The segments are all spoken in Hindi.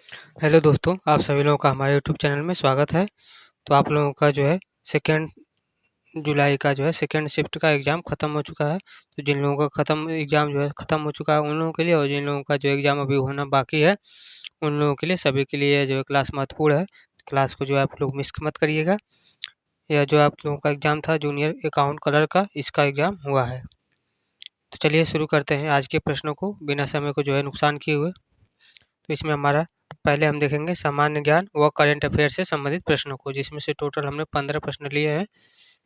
हेलो दोस्तों, आप सभी लोगों का हमारे यूट्यूब चैनल में स्वागत है। तो आप लोगों का जो है सेकेंड जुलाई का जो है सेकेंड शिफ्ट का एग्ज़ाम ख़त्म हो चुका है। तो जिन लोगों का ख़त्म एग्ज़ाम जो है ख़त्म हो चुका है उन लोगों के लिए, और जिन लोगों का जो एग्ज़ाम अभी होना बाकी है उन लोगों के लिए, सभी के लिए जो है क्लास महत्वपूर्ण है। क्लास को जो है आप लोग मिस मत करिएगा। यह जो आप लोगों का एग्ज़ाम था जूनियर अकाउंट क्लर्क का, इसका एग्ज़ाम हुआ है। तो चलिए शुरू करते हैं आज के प्रश्नों को बिना समय को जो है नुकसान किए हुए। तो इसमें हमारा पहले हम देखेंगे सामान्य ज्ञान व करंट अफेयर से संबंधित प्रश्नों को, जिसमें से टोटल हमने 15 प्रश्न लिए हैं।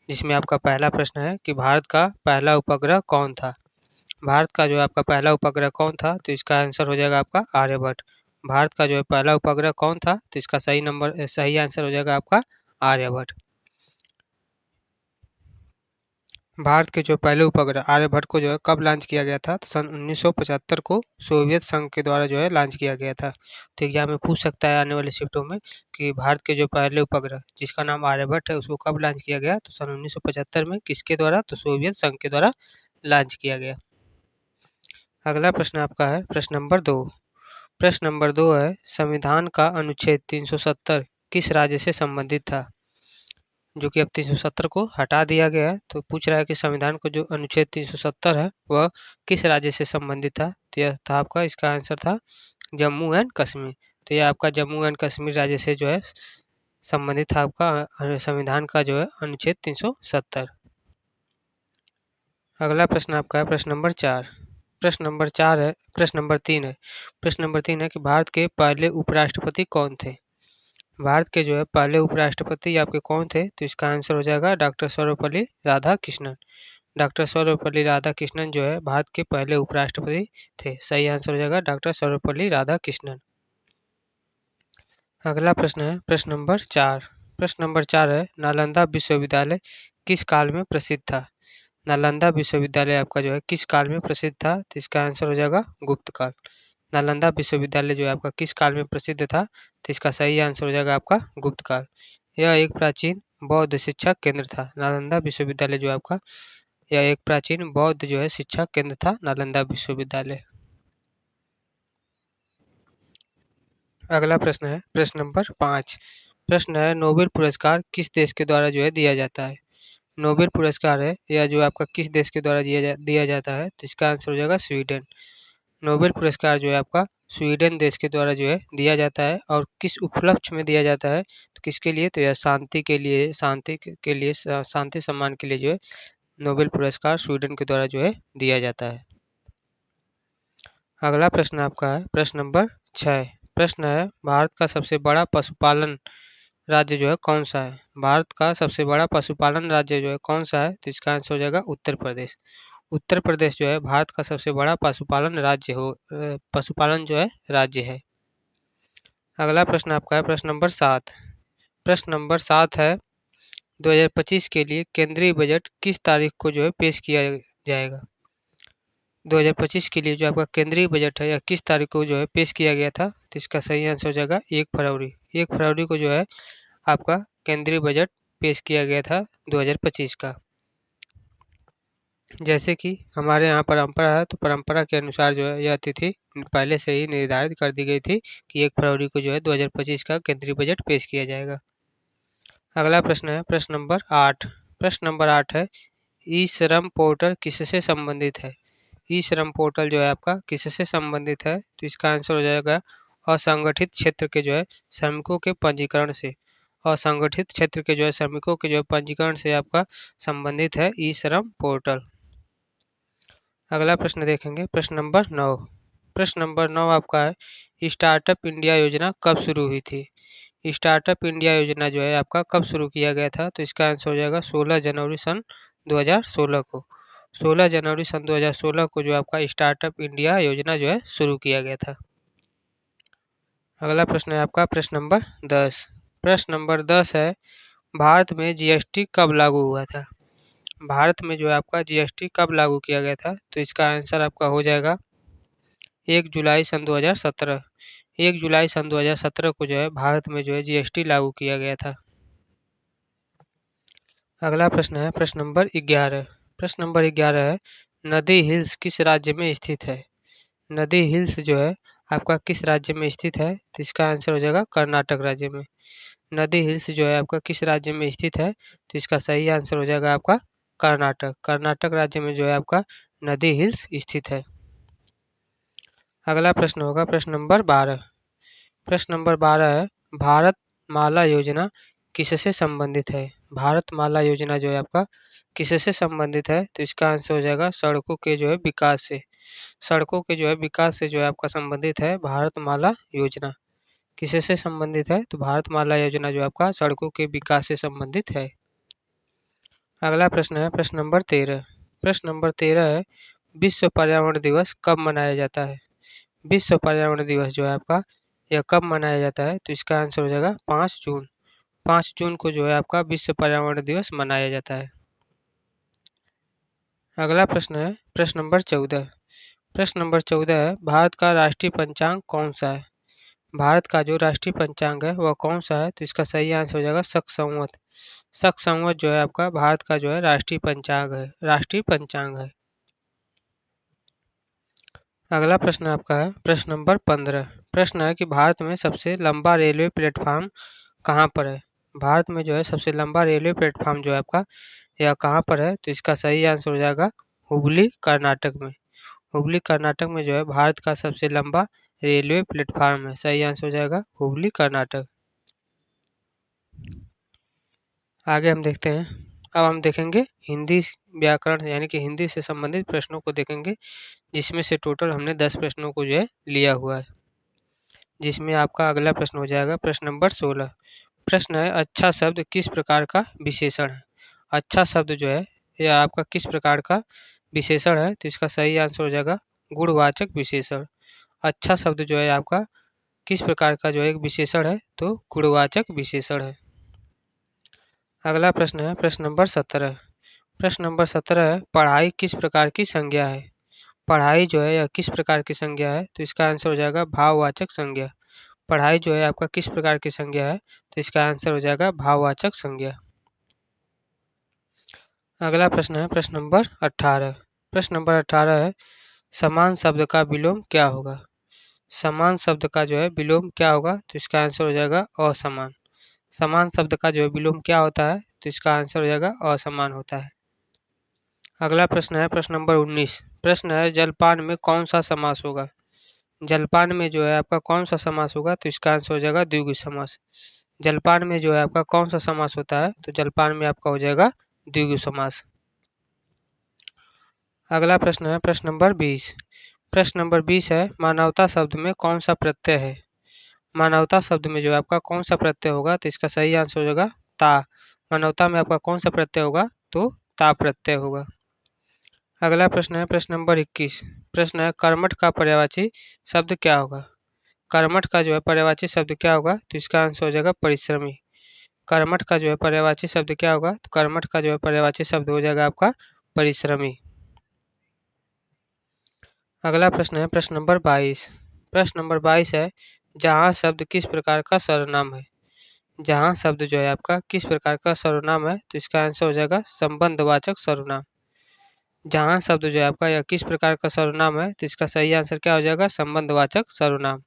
जिसमें आपका पहला प्रश्न है कि भारत का पहला उपग्रह कौन था? भारत का जो है आपका पहला उपग्रह कौन था? तो इसका आंसर हो जाएगा आपका आर्यभट्ट। भारत का जो है पहला उपग्रह कौन था? तो इसका सही आंसर हो जाएगा आपका आर्यभट्ट। भारत के जो पहले उपग्रह आर्यभट्ट को जो है कब लॉन्च किया गया था? तो सन 1975 को सोवियत संघ के द्वारा जो है लॉन्च किया गया था। तो एग्जाम में पूछ सकता है आने वाले शिफ्टों में कि भारत के जो पहले उपग्रह जिसका नाम आर्यभट्ट है उसको कब लॉन्च किया गया? तो सन 1975 में। किसके द्वारा? तो सोवियत संघ के द्वारा लॉन्च किया गया। अगला प्रश्न आपका है प्रश्न नंबर 2। प्रश्न नंबर 2 है संविधान का अनुच्छेद 370 किस राज्य से संबंधित था? जो कि अब 370 को हटा दिया गया है। तो पूछ रहा है कि संविधान को जो अनुच्छेद 370 है वह किस राज्य से संबंधित था? तो यह था आपका, इसका आंसर था जम्मू एंड कश्मीर। तो यह आपका जम्मू एंड कश्मीर राज्य से जो है संबंधित था आपका संविधान का जो है अनुच्छेद 370। अगला प्रश्न आपका है प्रश्न नंबर 4। प्रश्न नंबर 3 है। प्रश्न नंबर 3 है कि भारत के पहले उपराष्ट्रपति कौन थे? भारत के जो है पहले उपराष्ट्रपति आपके कौन थे? तो इसका आंसर हो जाएगा डॉक्टर सर्वपल्ली राधाकृष्णन। डॉक्टर सर्वपल्ली राधाकृष्णन जो है भारत के पहले उपराष्ट्रपति थे। सही आंसर हो जाएगा डॉक्टर सर्वपल्ली राधाकृष्णन। अगला प्रश्न है प्रश्न नंबर 4। प्रश्न नंबर 4 है नालंदा विश्वविद्यालय किस काल में प्रसिद्ध था? नालंदा विश्वविद्यालय आपका जो है किस काल में प्रसिद्ध था? तो इसका आंसर हो जाएगा गुप्त काल। नालंदा विश्वविद्यालय जो है आपका किस काल में प्रसिद्ध था? तो इसका सही आंसर हो जाएगा आपका गुप्त काल। यह एक प्राचीन बौद्ध शिक्षा केंद्र था। नालंदा विश्वविद्यालय जो है आपका, यह एक प्राचीन बौद्ध जो है शिक्षा केंद्र था, नालंदा विश्वविद्यालय। अगला प्रश्न है प्रश्न नंबर 5। प्रश्न है नोबेल पुरस्कार किस देश के द्वारा जो है दिया जाता है? नोबेल पुरस्कार है यह जो आपका किस देश के द्वारा दिया जाता है? तो इसका आंसर हो जाएगा स्वीडन। नोबेल पुरस्कार जो है आपका स्वीडन देश के द्वारा जो है दिया जाता है। और किस उपलक्ष्य में दिया जाता है? तो किसके लिए? तो यह शांति के लिए, शांति सम्मान के लिए जो है नोबेल पुरस्कार स्वीडन के द्वारा जो है दिया जाता है। अगला प्रश्न आपका है प्रश्न नंबर 6। प्रश्न है भारत का सबसे बड़ा पशुपालन राज्य जो है कौन सा है? भारत का सबसे बड़ा पशुपालन राज्य जो है कौन सा है? तो इसका आंसर हो जाएगा उत्तर प्रदेश। उत्तर प्रदेश जो है भारत का सबसे बड़ा पशुपालन जो है राज्य है। अगला प्रश्न आपका है प्रश्न नंबर 7। प्रश्न नंबर 7 है 2025 के लिए केंद्रीय बजट किस तारीख को जो है पेश किया जाएगा? 2025 के लिए जो आपका केंद्रीय बजट है यह किस तारीख को जो है पेश किया गया था? तो इसका सही आंसर हो जाएगा 1 फरवरी। 1 फरवरी को जो है आपका केंद्रीय बजट पेश किया गया था 2025 का। जैसे कि हमारे यहाँ परंपरा है, तो परंपरा के अनुसार जो है यह तिथि पहले से ही निर्धारित कर दी गई थी कि 1 फरवरी को जो है 2025 का केंद्रीय बजट पेश किया जाएगा। अगला प्रश्न है प्रश्न नंबर 8। प्रश्न नंबर 8 है ई श्रम पोर्टल किससे संबंधित है? ई श्रम पोर्टल जो है आपका किससे संबंधित है? तो इसका आंसर हो जाएगा असंगठित क्षेत्र के जो है श्रमिकों के पंजीकरण से। असंगठित क्षेत्र के जो है श्रमिकों के जो है पंजीकरण से आपका संबंधित है ई श्रम पोर्टल। अगला प्रश्न देखेंगे प्रश्न नंबर 9। प्रश्न नंबर 9 आपका है स्टार्टअप इंडिया योजना कब शुरू हुई थी? स्टार्टअप इंडिया योजना जो है आपका कब शुरू किया गया था? तो इसका आंसर हो जाएगा 16 जनवरी सन 2016 को। 16 जनवरी सन 2016 को जो आपका स्टार्टअप इंडिया योजना जो है शुरू किया गया था। अगला प्रश्न है आपका प्रश्न नंबर 10। प्रश्न नंबर 10 है भारत में जीएसटी कब लागू हुआ था? भारत में जो है आपका जीएसटी कब लागू किया गया था? तो इसका आंसर आपका हो जाएगा 1 जुलाई सन 2017। 1 जुलाई सन 2017 को जो है भारत में जो है जीएसटी लागू किया गया था। अगला प्रश्न है प्रश्न नंबर 11। प्रश्न नंबर 11 है नदी हिल्स किस राज्य में स्थित है? नदी हिल्स जो है आपका किस राज्य में स्थित है? तो इसका आंसर हो जाएगा कर्नाटक राज्य में। नदी हिल्स जो है आपका किस राज्य में स्थित है? तो इसका सही आंसर हो जाएगा आपका कर्नाटक। कर्नाटक राज्य में जो है आपका नदी हिल्स स्थित है। अगला प्रश्न होगा प्रश्न नंबर 12। प्रश्न नंबर 12 है, भारत माला योजना किससे संबंधित है? भारत माला योजना जो है आपका किससे संबंधित है? तो इसका आंसर हो जाएगा सड़कों के जो है विकास से। सड़कों के जो है विकास से जो है आपका संबंधित है भारत माला योजना। किससे संबंधित है? तो भारत माला योजना जो आपका सड़कों के विकास से संबंधित है। अगला प्रश्न है प्रश्न नंबर 13। प्रश्न नंबर 13 है, विश्व पर्यावरण दिवस कब मनाया जाता है? विश्व पर्यावरण दिवस जो है आपका यह कब मनाया जाता है? तो इसका आंसर हो जाएगा 5 जून। 5 जून को जो है आपका विश्व पर्यावरण दिवस मनाया जाता है। अगला प्रश्न है प्रश्न नंबर 14। प्रश्न नंबर 14 है, भारत का राष्ट्रीय पंचांग कौन सा है? भारत का जो राष्ट्रीय पंचांग है वह कौन सा है? तो इसका सही आंसर हो जाएगा शक संवत। शक संवत जो है आपका भारत का जो है राष्ट्रीय पंचांग है। राष्ट्रीय पंचांग है। अगला प्रश्न आपका है प्रश्न नंबर 15। प्रश्न है कि भारत में सबसे लंबा रेलवे प्लेटफॉर्म कहाँ पर है? भारत में जो है सबसे लंबा रेलवे प्लेटफॉर्म जो है आपका यह कहाँ पर है? तो इसका सही आंसर हो जाएगा हुबली कर्नाटक में। हुबली कर्नाटक में जो है भारत का सबसे लंबा रेलवे प्लेटफॉर्म है। सही आंसर हो जाएगा हुबली कर्नाटक। आगे हम देखते हैं। अब हम देखेंगे हिंदी व्याकरण यानी कि हिंदी से संबंधित प्रश्नों को देखेंगे, जिसमें से टोटल हमने 10 प्रश्नों को जो है लिया हुआ है। जिसमें आपका अगला प्रश्न हो जाएगा प्रश्न नंबर 16। प्रश्न है, अच्छा शब्द किस प्रकार का विशेषण है? अच्छा शब्द जो है यह आपका किस प्रकार का विशेषण है? तो इसका सही आंसर हो जाएगा गुणवाचक विशेषण। अच्छा शब्द जो है आपका किस प्रकार का जो है एक विशेषण है? तो गुणवाचक विशेषण है। अगला प्रश्न है प्रश्न नंबर 17। प्रश्न नंबर 17 है, पढ़ाई किस प्रकार की संज्ञा है? पढ़ाई जो है यह किस प्रकार की संज्ञा है? तो इसका आंसर हो जाएगा भाववाचक संज्ञा। पढ़ाई जो है आपका किस प्रकार की संज्ञा है? तो इसका आंसर हो जाएगा भाववाचक संज्ञा। अगला प्रश्न है प्रश्न नंबर 18। प्रश्न नंबर 18 है, समान शब्द का विलोम क्या होगा? समान शब्द का जो है विलोम क्या होगा? तो इसका आंसर हो जाएगा असमान। समान शब्द का जो है विलोम क्या होता है? तो इसका आंसर हो जाएगा असमान होता है। अगला प्रश्न है प्रश्न नंबर 19। प्रश्न है, जलपान में कौन सा समास होगा? जलपान में जो है आपका कौन सा समास होगा? तो इसका आंसर हो जाएगा द्विगु समास। जलपान में जो है आपका कौन सा समास होता है? तो जलपान में आपका हो जाएगा द्विगु समास। अगला प्रश्न है प्रश्न नंबर 20। प्रश्न नंबर 20 है, मानवता शब्द में कौन सा प्रत्यय है? मानवता शब्द में जो है आपका कौन सा प्रत्यय होगा? तो इसका सही आंसर हो जाएगा ता। मानवता में आपका कौन सा प्रत्यय होगा? तो ता प्रत्यय होगा। अगला प्रश्न है प्रश्न नंबर 21। प्रश्न है, कर्मठ का पर्यायवाची शब्द क्या होगा? कर्मठ का जो है पर्यायवाची शब्द क्या होगा? तो इसका आंसर हो जाएगा परिश्रमी। कर्मठ का जो है पर्यायवाची शब्द क्या होगा? तो कर्मठ का जो है पर्यायवाची शब्द हो जाएगा आपका परिश्रमी। अगला प्रश्न है प्रश्न नंबर 22। प्रश्न नंबर 22 है, जहाँ शब्द किस प्रकार का सर्वनाम है? जहाँ शब्द जो है आपका किस प्रकार का सर्वनाम है? तो इसका आंसर हो जाएगा संबंधवाचक सर्वनाम। जहाँ शब्द जो है आपका यह किस प्रकार का सर्वनाम है? तो इसका सही आंसर क्या हो जाएगा? संबंधवाचक सर्वनाम।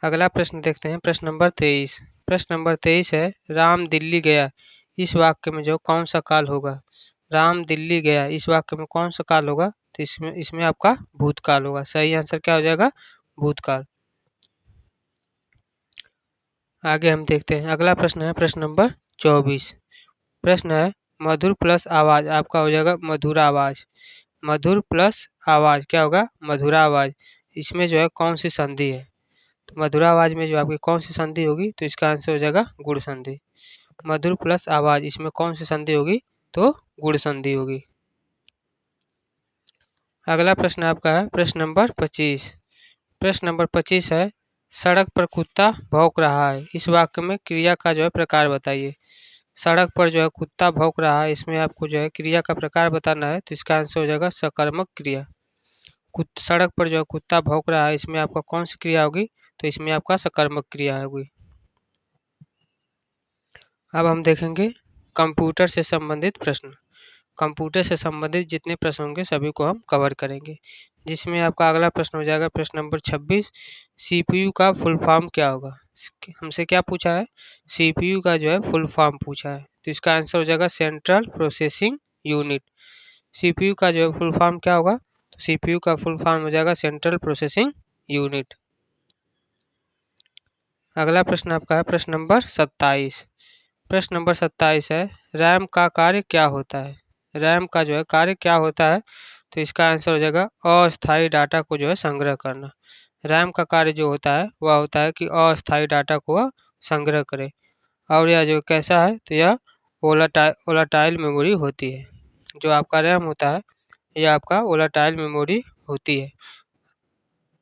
अगला प्रश्न देखते हैं प्रश्न नंबर 23। प्रश्न नंबर 23 है, राम दिल्ली गया इस वाक्य में जो कौन सा काल होगा? राम दिल्ली गया इस वाक्य में कौन सा काल होगा? तो इसमें इसमें आपका भूतकाल होगा। सही आंसर क्या हो जाएगा? भूतकाल। आगे हम देखते हैं। अगला प्रश्न है प्रश्न नंबर 24। प्रश्न है, मधुर प्लस आवाज आपका हो जाएगा मधुर आवाज। मधुर प्लस आवाज क्या होगा? मधुरा आवाज। इसमें जो है कौन सी संधि है? तो मधुरा आवाज में जो आपकी कौन सी संधि होगी? तो इसका आंसर हो जाएगा गुण संधि। मधुर प्लस आवाज इसमें कौन सी संधि होगी? तो गुण संधि होगी। अगला प्रश्न आपका है प्रश्न नंबर 25। प्रश्न नंबर 25 है, सड़क पर कुत्ता भौंक रहा है इस वाक्य में क्रिया का जो है प्रकार बताइए। सड़क पर जो है कुत्ता भौंक रहा है, इसमें आपको जो है क्रिया का प्रकार बताना है। तो इसका आंसर हो जाएगा सकर्मक क्रिया। सड़क पर जो है कुत्ता भौंक रहा है, इसमें आपका कौन सी क्रिया होगी? तो इसमें आपका सकर्मक क्रिया होगी। अब हम देखेंगे कंप्यूटर से संबंधित प्रश्न। कंप्यूटर से संबंधित जितने प्रश्न होंगे सभी को हम कवर करेंगे। जिसमें आपका अगला प्रश्न हो जाएगा प्रश्न नंबर 26, सीपीयू का फुल फॉर्म क्या होगा? हमसे क्या पूछा है? सीपीयू का जो है फुल फॉर्म पूछा है, तो इसका आंसर हो जाएगा सेंट्रल प्रोसेसिंग यूनिट। सीपीयू का जो है फुल फॉर्म क्या होगा? तो सीपीयू का फुल फॉर्म हो जाएगा सेंट्रल प्रोसेसिंग यूनिट। अगला प्रश्न आपका है प्रश्न नंबर 27। प्रश्न नंबर 27 है, रैम का कार्य क्या होता है? रैम का जो है कार्य क्या होता है? तो इसका आंसर हो जाएगा अस्थायी डाटा को जो है संग्रह करना। रैम का कार्य जो होता है वह होता है कि अस्थायी डाटा को वह संग्रह करे। और यह जो कैसा है? तो यह वोलाटाइल मेमोरी होती है। जो आपका रैम होता है यह आपका वोलाटाइल मेमोरी होती है।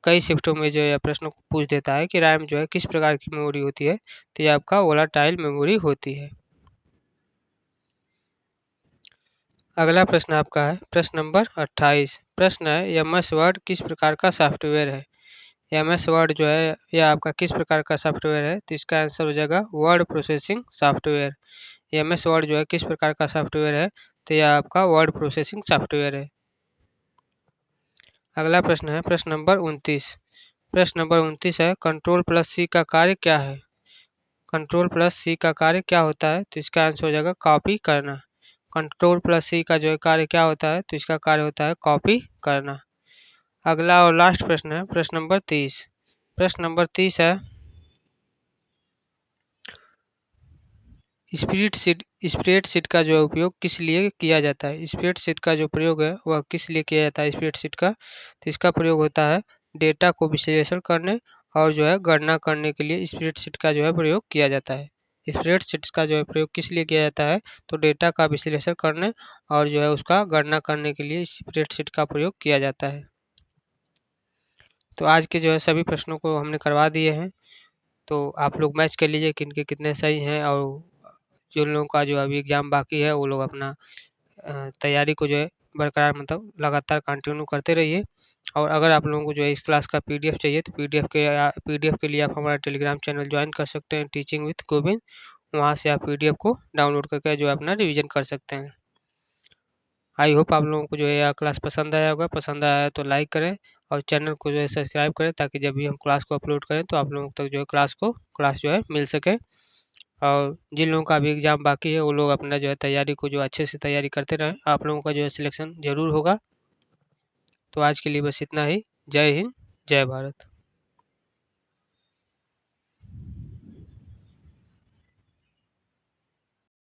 कई शिफ्टों में जो यह प्रश्न पूछ देता है कि रैम जो है किस प्रकार की मेमोरी होती है? तो यह आपका वोलाटाइल मेमोरी होती है। अगला प्रश्न आपका है प्रश्न नंबर 28। प्रश्न है, एमएस वर्ड किस प्रकार का सॉफ्टवेयर है? एमएस वर्ड जो है यह आपका किस प्रकार का सॉफ्टवेयर है? तो इसका आंसर हो जाएगा word processing software. MS word जो है किस प्रकार का सॉफ्टवेयर है? तो यह आपका वर्ड प्रोसेसिंग सॉफ्टवेयर है। अगला प्रश्न है प्रश्न नंबर 29। प्रश्न नंबर 29 है, कंट्रोल प्लस सी का कार्य क्या है? कंट्रोल प्लस सी का कार्य क्या होता है? तो इसका आंसर हो जाएगा कॉपी करना। कंट्रोल प्लस सी का जो है कार्य क्या होता है? तो इसका कार्य होता है कॉपी करना। अगला और लास्ट प्रश्न है प्रश्न नंबर 30। प्रश्न नंबर 30 है, स्प्रेडशीट का जो उपयोग किस लिए किया जाता है? स्प्रेडशीट का जो प्रयोग है वह किस लिए किया जाता है स्प्रेडशीट का? तो इसका प्रयोग होता है डेटा को विश्लेषण करने और जो है गणना करने के लिए स्प्रेडशीट का जो है प्रयोग किया जाता है। स्प्रेडशीट का जो है प्रयोग किस लिए किया जाता है? तो डेटा का विश्लेषण करने और जो है उसका गणना करने के लिए स्प्रेडशीट का प्रयोग किया जाता है। तो आज के जो है सभी प्रश्नों को हमने करवा दिए हैं, तो आप लोग मैच कर लीजिए किनके कितने सही हैं, और जिन लोगों का जो अभी एग्ज़ाम बाकी है वो लोग अपना तैयारी को जो है बरकरार मतलब लगातार कंटिन्यू करते रहिए। और अगर आप लोगों को जो है इस क्लास का पीडीएफ चाहिए तो पीडीएफ के लिए आप हमारा टेलीग्राम चैनल ज्वाइन कर सकते हैं, टीचिंग विद गोविंद। वहाँ से आप पीडीएफ को डाउनलोड करके जो है अपना रिवीजन कर सकते हैं। आई होप आप लोगों को जो है यह क्लास पसंद आया होगा। पसंद आया तो लाइक करें और चैनल को जो है सब्सक्राइब करें, ताकि जब भी हम क्लास को अपलोड करें तो आप लोगों तक जो है क्लास जो है मिल सके। और जिन लोगों का अभी एग्ज़ाम बाकी है वो लोग अपना जो है तैयारी को जो अच्छे से तैयारी करते रहें, आप लोगों का जो है सिलेक्शन ज़रूर होगा। तो आज के लिए बस इतना ही। जय हिंद, जय भारत।